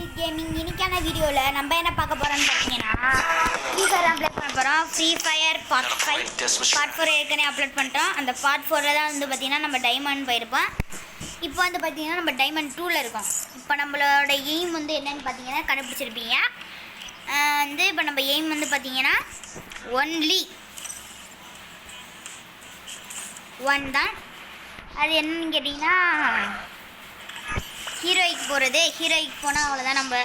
Rashid gaming. இன்னைக்கான வீடியோவில் நம்ம என்ன பார்க்க போகிறோம்னு பார்த்தீங்கன்னா ஃப்ரீ ஃபயர் அப்லோட் பண்ண போகிறோம். ஃப்ரீ ஃபயர் பார்ட் 4 ஏற்கனவே அப்லோட் பண்ணிட்டோம். அந்த பார்ட் 4 தான் வந்து பார்த்திங்கன்னா நம்ம டைமண்ட் போயிருப்போம். இப்போ வந்து பார்த்திங்கன்னா நம்ம டைமண்ட் 2ல் இருக்கோம். இப்போ நம்மளோட எய்ம் வந்து என்னென்னு பார்த்தீங்கன்னா கண்டுபிடிச்சிருப்பீங்க. வந்து இப்போ நம்ம எய்ம் வந்து பார்த்திங்கன்னா ஒன்லி 1 தான். அது என்னன்னு கேட்டிங்கன்னா ஹீரோய்க்கு போகிறது. ஹீரோய்க்கு போனால் அவ்வளோதான். நம்ம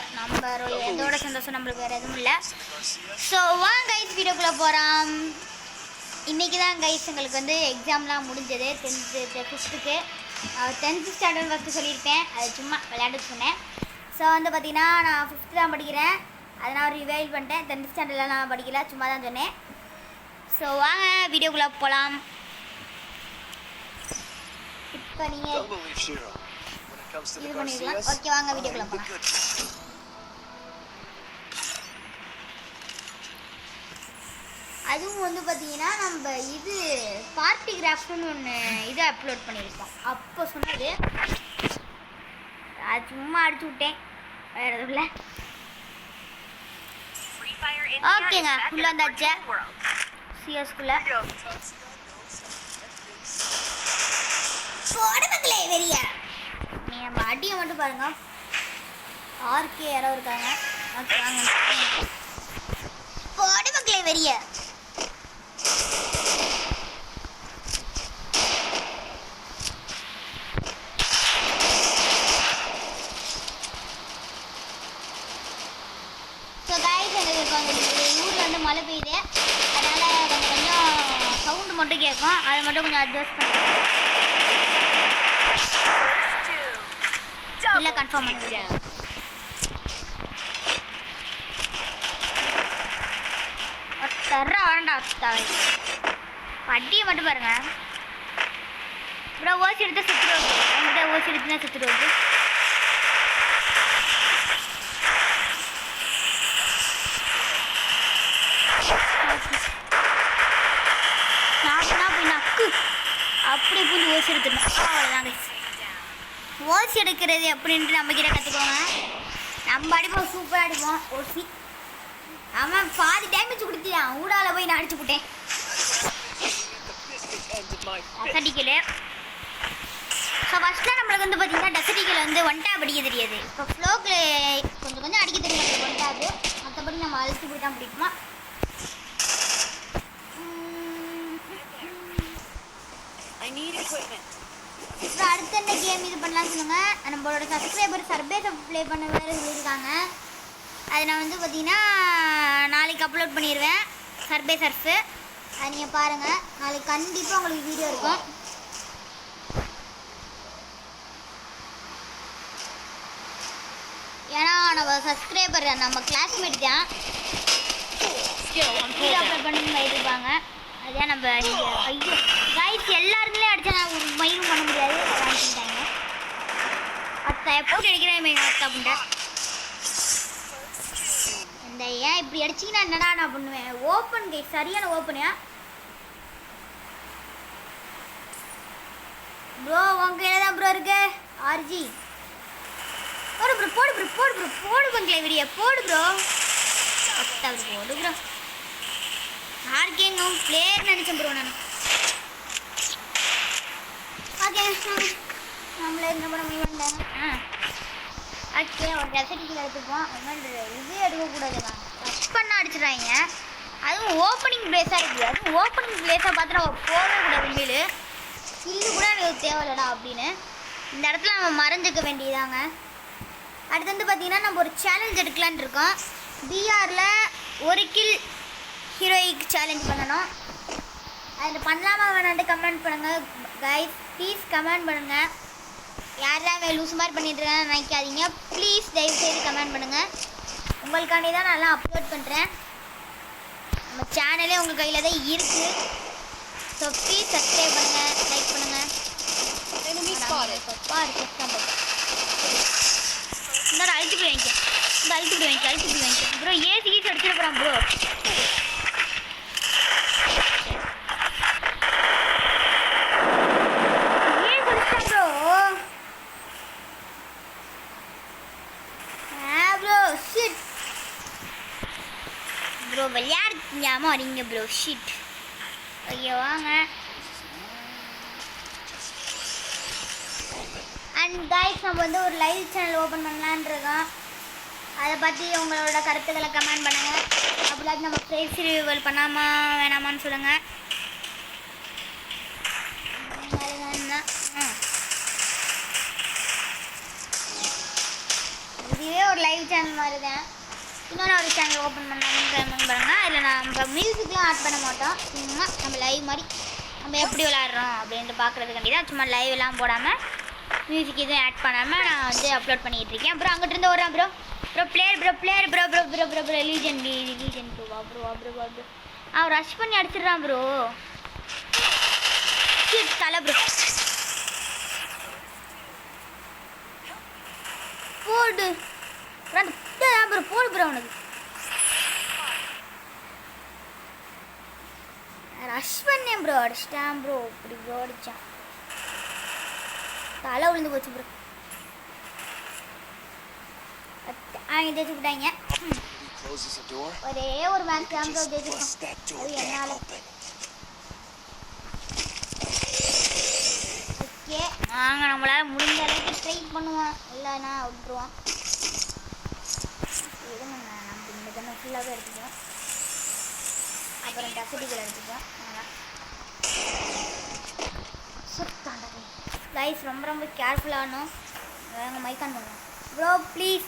எதோட சந்தோஷம் நம்மளுக்கு வேறு எதுவும் இல்லை. ஸோ வாங்க கைஸ் வீடியோக்குள்ளே போகிறோம். இன்றைக்கி தான் கைஸ் எங்களுக்கு வந்து எக்ஸாம்லாம் முடிஞ்சது. 5th 10th ஸ்டாண்டர்ட் ஃபஸ்ட்டு சொல்லியிருப்பேன். அது சும்மா விளையாட்டு சொன்னேன். ஸோ வந்து பார்த்திங்கன்னா நான் 5th தான் படிக்கிறேன். அதை நான் ரிவைல் பண்ணிட்டேன். 10th ஸ்டாண்டர்டில் நான் படிக்கல, சும்மா தான் சொன்னேன். ஸோ வாங்க வீடியோக்குள்ளே போகலாம். இப்போ நீங்கள் இது பண்ணிடலாம். ஓகே வாங்க வீடியோக்குள்ள போகலாம். அதுவும் வந்து பார்த்தீங்கன்னா நம்ம இது பார்ட்டி கிராஃப்ட்னு ஒன்று இது அப்லோட் பண்ணியிருக்கோம். அப்போ சொன்னது அது சும்மா அடிச்சு விட்டேன், வேறு எதுவும் இல்லை. ஓகேங்க உள்ளே வந்தாச்சு சிஎஸ்குள்ளே. மக்களே வெறியா நம்ம அடியை மட்டும் பாருங்க. ஆர்கே யாரோ இருக்காங்க. ஓகே வாங்க போடு மக்களே வெறிய. ஸோ கைஸ் எங்களுக்கு ஊரில் வந்து மழை பெய்யுது. அதனால் கொஞ்சம் சவுண்டு மட்டும் கேட்கும். அதை மட்டும் கொஞ்சம் அட்ஜஸ்ட் பண்ணுறேன். இல்லை கன்ஃபார்ம் பண்ணிக்கிறேன். தர்ற வேண்டாம் வட்டியை மட்டும் பாருங்க. அப்புறம் ஓசி எடுத்து சுற்றுருவாங்க. என்கிட்ட ஓசி எடுத்துனா சுற்றுருவாங்க. நாக்குனா போய் நக்கு அப்படி பூந்து ஓசி எடுத்துடணும். அவ்வளோதாங்க. ஓசி எடுக்கிறது அப்படின்ட்டு நம்மக்கிட்ட கற்றுக்கோங்க. நம்ம அடிப்போம், சூப்பராக அடிப்போம் ஓசி. ஆமாம் பாதி டேமேஜ் கொடுத்தியான். ஊடால போய் நான் அடிச்சு விட்டேன். டசடிக்கல். ஸோ ஃபஸ்ட்டில் நம்மளுக்கு வந்து பார்த்தீங்கன்னா டசடிக்கல் வந்து 1 டேப் அடிக்க தெரியாது. இப்போ ஃப்ளோக்கில் கொஞ்சம் கொஞ்சம் அடிக்க தெரியும். 1 டேப்பு மற்றபடி நம்ம அழுத்தி போய் தான் பிடிக்குமா. அப்புறம் அடுத்து என்ன கேம் இது பண்ணலாம் சொல்லுங்க. நம்மளோட சப்ஸ்கிரைபர் சர்பேஸை ப்ளே பண்ண வேறு சொல்லியிருக்காங்க. அதை நான் வந்து பார்த்தீங்கன்னா நாளைக்கு அப்லோட் பண்ணிடுவேன். சர்பே சர்ஃபு அது நீங்கள் பாருங்கள். நாளைக்கு கண்டிப்பாக உங்களுக்கு வீடியோ இருக்கும். ஏன்னா நம்ம சப்ஸ்கிரைபர் நம்ம கிளாஸ்மேட் தான் வீடியோ அப்லோட் பண்ணி இருப்பாங்க. அதான் நம்ம ஐயோ கைஸ் எல்லாருமே அடித்தா நான் ஒரு மயிலும் பண்ண முடியாது. அடிச்சுட்டாங்க. அத்தா எப்படி அடிக்கிறேன் அத்தா அப்படின்ட்டு. இந்த ஏன் இப்படி அடிச்சிங்கன்னா என்னடா நான் பண்ணுவேன். ஓப்பன் கைஸ் சரியான ஓப்பனு ப்ரோ. உங்க கையில் தான் ப்ரோ இருக்கு. ஆர்ஜி போடு ப்ரோ, போடு ப்ரோ, போடு ப்ரோ, போடு பங்களே விடிய போடு ப்ரோ. அத்தாவது போடு ப்ரோ. ஆர்கேங்க பிளேயர் நினச்சேன் ப்ரோ நான். ஓகே நம்மளே என்ன பண்ண முடியுமாண்டாங்க. ஓகே ஒரு டெசடிக்கில் எடுத்துப்போம். இது எடுக்கக்கூடாது. நான் டச் பண்ண அடிச்சிடுறாங்க. அதுவும் ஓப்பனிங் பிளேஸாக இருக்குது. அதுவும் ஓப்பனிங் பிளேஸாக பார்த்து நம்ம போகவே கூடாது. உண்மையிலே கில்லு கூட எனக்கு தேவையில்லடா அப்படின்னு இந்த இடத்துல நம்ம மறைஞ்சிக்க வேண்டியதாங்க. அடுத்து வந்து பார்த்திங்கன்னா நம்ம ஒரு சேலஞ்ச் எடுக்கலான்னு இருக்கோம். பிஆரில் 1 கில் ஹீரோயிக் சேலஞ்ச் பண்ணணும். அதில் பண்ணலாமா வேணான்ட்டு கமெண்ட் பண்ணுங்கள் கைஸ். ப்ளீஸ் கமெண்ட் பண்ணுங்கள். யாரெல்லாம் லூஸ் மாதிரி பண்ணிட்டுருக்கேன்னு நினைக்காதீங்க. ப்ளீஸ் தயவுசெய்து கமெண்ட் பண்ணுங்கள். உங்களுக்காண்டி தான் நான் அப்லோட் பண்ணுறேன். நம்ம சேனலே உங்கள் கையில் தான் இருக்குது. ஸோ ப்ளீஸ் சப்ஸ்கிரைப் பண்ணுங்கள், லைக் பண்ணுங்கள். இந்த அழுத்தி போய் வாங்கிக்க. இந்த அழுத்தி போய் வாங்கிக்க ப்ரோ. ஏசி கீசி அடிச்சிட போகிறான் ப்ரோ. ப்ரோ விளையாடுኛமல் வரீங்க ப்ரோ ஷீட். ஓகே வாங்க. அண்ட் கைஸ் நம்ம வந்து ஒரு லைவ் சேனல் ஓப்பன் பண்ணலான்னு இருக்கோம். அதை பற்றி உங்களோட கருத்துக்களை கமெண்ட் பண்ணுங்கள். அப்படிலாச்சும் நம்ம ப்ரைஸ் ரிவ்யூவல் பண்ணாமா வேணாமான்னு சொல்லுங்கள். இதுவே ஒரு லைவ் சேனல் மாதிரி தான். இன்னொன்று ஒரு சேனல் ஓப்பன் பண்ணலாம்னு கமெண்ட் பண்ணுங்கள். அதில் நம்ம மியூசிக்லாம் ஆட் பண்ண மாட்டோம். சும்மா நம்ம லைவ் மாதிரி நம்ம எப்படி விளாட்றோம் அப்படின்ட்டு பார்க்குறதுக்காண்டி தான். சும்மா லைவ் எல்லாம் போடாமல் மியூசிக் எதுவும் ஆட் பண்ணாமல் நான் வந்து அப்லோட் பண்ணிக்கிட்டு இருக்கேன். அப்புறம் அங்கிட்டு இருந்து வரான் ப்ரோ ப்ரோ லீஜன் ப்ரோ அவன் ரஷ் பண்ணி அடிச்சிடுறான் ப்ரோ. தலை ப்ரோ போடு ப்ரோ போடு ப்ரோ. அவனுக்கு ரஷ் பண்ணேன் ப்ரோ, அடிச்சிட்டான் ப்ரோ. இப்படி ப்ரோ அடித்தான், தலை விழுந்து போச்சு ப்ரோ. அவங்க ஜெயிச்சு விட்டாங்க. ஒரே ஒரு மேட்ச் தான் ப்ரோ ஜெயிச்சிருக்கோம். அது என்னால். ஓகே நாங்கள் நம்மளால் முடிஞ்ச அளவுக்கு ட்ரை பண்ணுவோம், இல்லைன்னா விட்டுருவோம். எதுங்க நம்ம இந்த தண்ணி ஃபுல்லாகவே எடுத்துக்குவோம். அப்புறம் டசடிகள் எடுத்துக்குவோம். சுத்தாண்டது லைஃப் ரொம்ப கேர்ஃபுல்லாகணும். வேங்க மைக்கான் பண்ணுவோம் ப்ரோ ப்ளீஸ்.